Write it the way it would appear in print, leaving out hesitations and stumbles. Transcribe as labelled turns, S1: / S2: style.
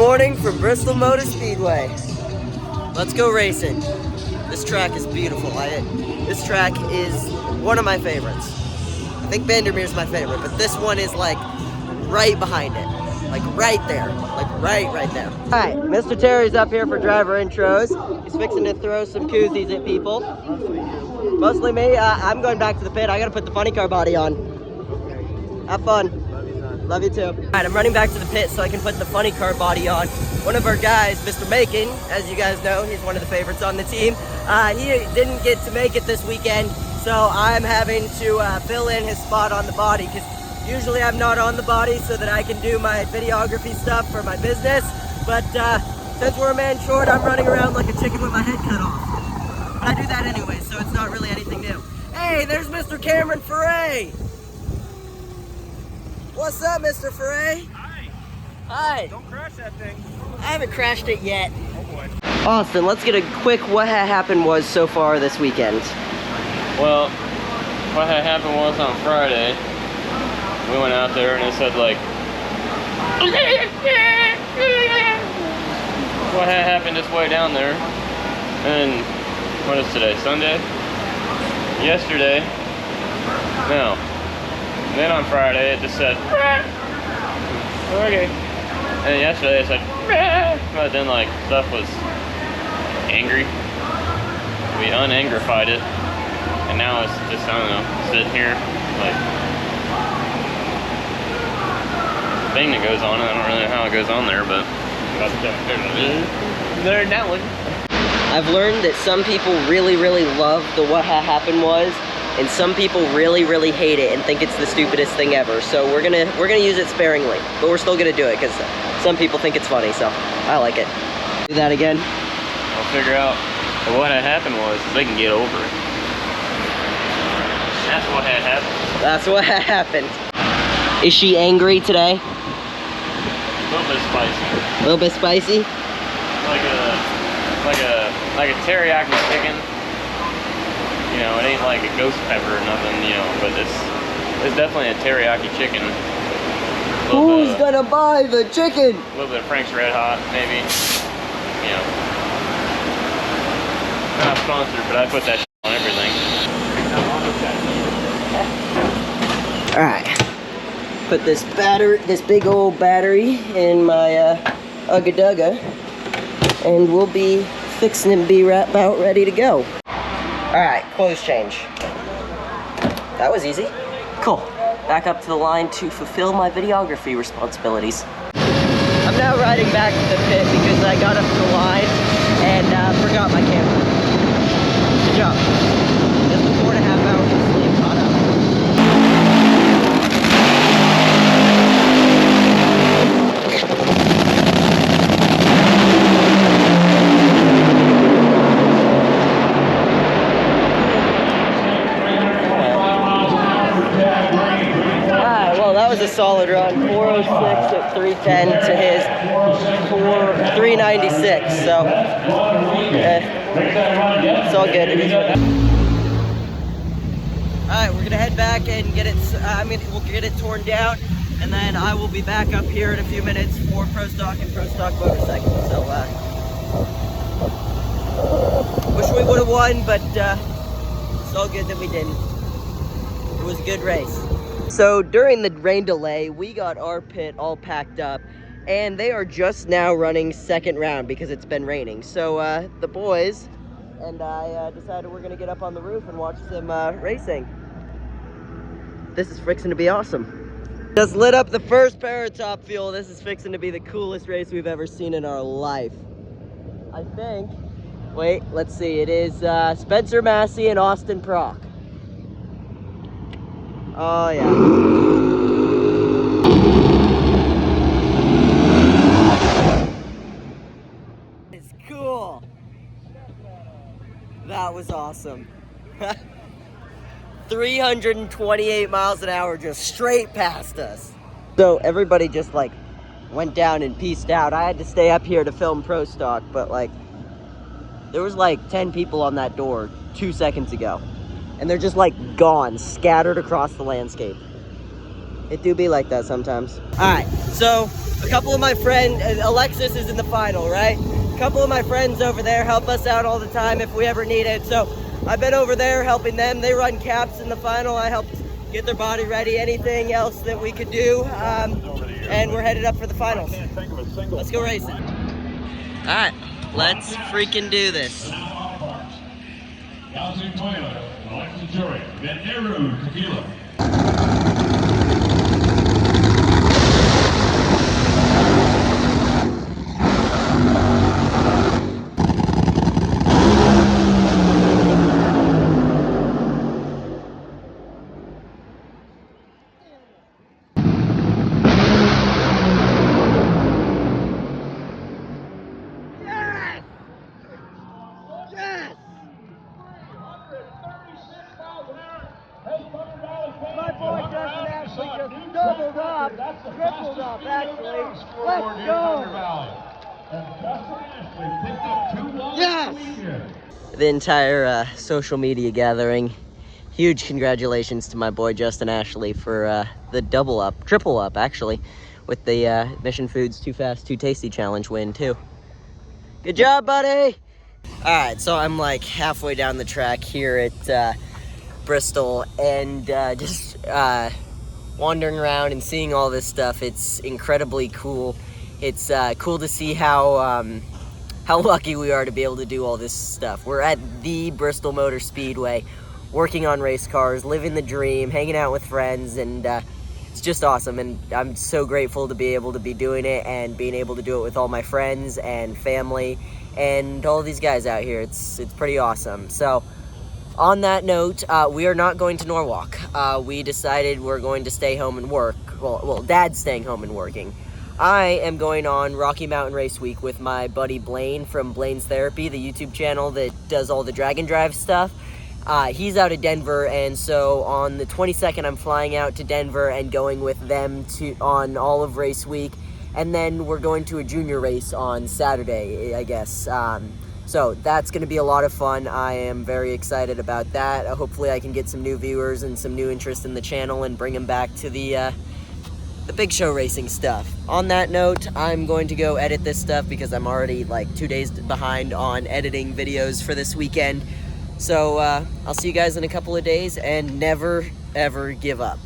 S1: morning from Bristol Motor Speedway. Let's go racing. This track is beautiful. This track is one of my favorites. I think Vandermeer's my favorite, but this one is like right behind it. Like right there. Like right there. Alright, Mr. Terry's up here for driver intros. He's fixing to throw some koozies at people. Mostly me. I'm going back to the pit. I gotta put the funny car body on. Have fun. Love you too. Alright, I'm running back to the pit so I can put the funny car body on. One of our guys, Mr. McKailen, as you guys know, he's one of the favorites on the team. He didn't get to make it this weekend, so I'm having to fill in his spot on the body, because usually I'm not on the body so that I can do my videography stuff for my business. But since we're a man short, I'm running around like a chicken with my head cut off. But I do that anyway, so it's not really anything new. Hey, there's Mr. Cameron Foray. What's up, Mr. Foray?
S2: Hi.
S1: Hi.
S2: Don't crash that thing.
S1: I haven't crashed it yet.
S2: Oh boy.
S1: Austin, let's get a quick what had happened was so far this weekend.
S3: Well, what had happened was on Friday, we went out there and it said like, what had happened this way down there, and what is today, Sunday? Yesterday, no. Then on Friday it just said, okay. And yesterday it said, but then like stuff was angry. We unangrified it. And now it's just, I don't know, sitting here, like, thing that goes on. I don't really know how it goes on there, but there's that one.
S1: I've learned that some people really love the what had happened was, and some people really hate it and think it's the stupidest thing ever. So we're gonna use it sparingly, but we're still gonna do it because some people think it's funny, so I like it. Do that again.
S3: I'll figure out what had happened was they can get over it. That's what had happened.
S1: That's what happened. Is she angry today?
S3: A little bit spicy.
S1: A little bit spicy?
S3: Like a teriyaki chicken. You know, it ain't like a ghost pepper or nothing, you know, but it's definitely a teriyaki chicken.
S1: Who's gonna buy the chicken?
S3: A little bit of Frank's Red Hot, maybe. You know. Not sponsored, but I put that on everything.
S1: Alright. Put this big old battery in my Ugga Dugga, and we'll be fixing to be about ready to go. Alright, clothes change. That was easy. Cool. Back up to the line to fulfill my videography responsibilities. I'm now riding back to the pit because I got up to the line and forgot my camera. Good job. Just 4.5 hours of sleep caught up. A solid run, 406 at 310 to his 396. So it's all good. It is. All right, we're gonna head back and get it. We'll get it torn down, and then I will be back up here in a few minutes for Pro Stock and Pro Stock Motorcycle. So wish we would have won, but it's all good that we didn't. It was a good race. So during the rain delay, we got our pit all packed up, and they are just now running second round because it's been raining. So the boys and I decided we're gonna get up on the roof and watch some racing. This is fixing to be awesome. Just lit up the first pair of top fuel. This is fixing to be the coolest race we've ever seen in our life. I think, wait, let's see. It is Spencer Massey and Austin Prock. Oh yeah. It's cool. That was awesome. 328 miles an hour just straight past us. So everybody just like went down and peaced out. I had to stay up here to film Pro Stock, but like there was like 10 people on that door 2 seconds ago. And they're just like gone, scattered across the landscape. It do be like that sometimes. All right, so a couple of my friends, Alexis is in the final, right? A couple of my friends over there help us out all the time if we ever need it. So I've been over there helping them. They run caps in the final. I helped get their body ready, anything else that we could do. And we're headed up for the finals. Let's go racing. All right, let's freaking do this.
S2: McKailen, Alexis Jury, Ben Tequila.
S1: My boy Justin actually just doubled up, tripled up actually. Let's go! Yes! The entire social media gathering. Huge congratulations to my boy Justin Ashley for the triple up actually, with the Mission Foods Too Fast, Too Tasty Challenge win too. Good job, buddy! Alright, so I'm like halfway down the track here at Bristol, and just wandering around and seeing all this stuff. It's incredibly cool. It's cool to see how lucky we are to be able to do all this stuff. We're at the Bristol Motor Speedway, working on race cars, living the dream, hanging out with friends, and it's just awesome. And I'm so grateful to be able to be doing it and being able to do it with all my friends and family and all these guys out here. It's pretty awesome. So on that note, we are not going to Norwalk. We decided we're going to stay home and work. Well, Dad's staying home and working. I am going on Rocky Mountain Race Week with my buddy Blaine from Blaine's Therapy, the YouTube channel that does all the drag and drive stuff. He's out of Denver, and so on the 22nd, I'm flying out to Denver and going with them on all of Race Week, and then we're going to a junior race on Saturday, I guess. So that's going to be a lot of fun. I am very excited about that. Hopefully I can get some new viewers and some new interest in the channel and bring them back to the big show racing stuff. On that note, I'm going to go edit this stuff because I'm already like 2 days behind on editing videos for this weekend. So I'll see you guys in a couple of days, and never, ever give up.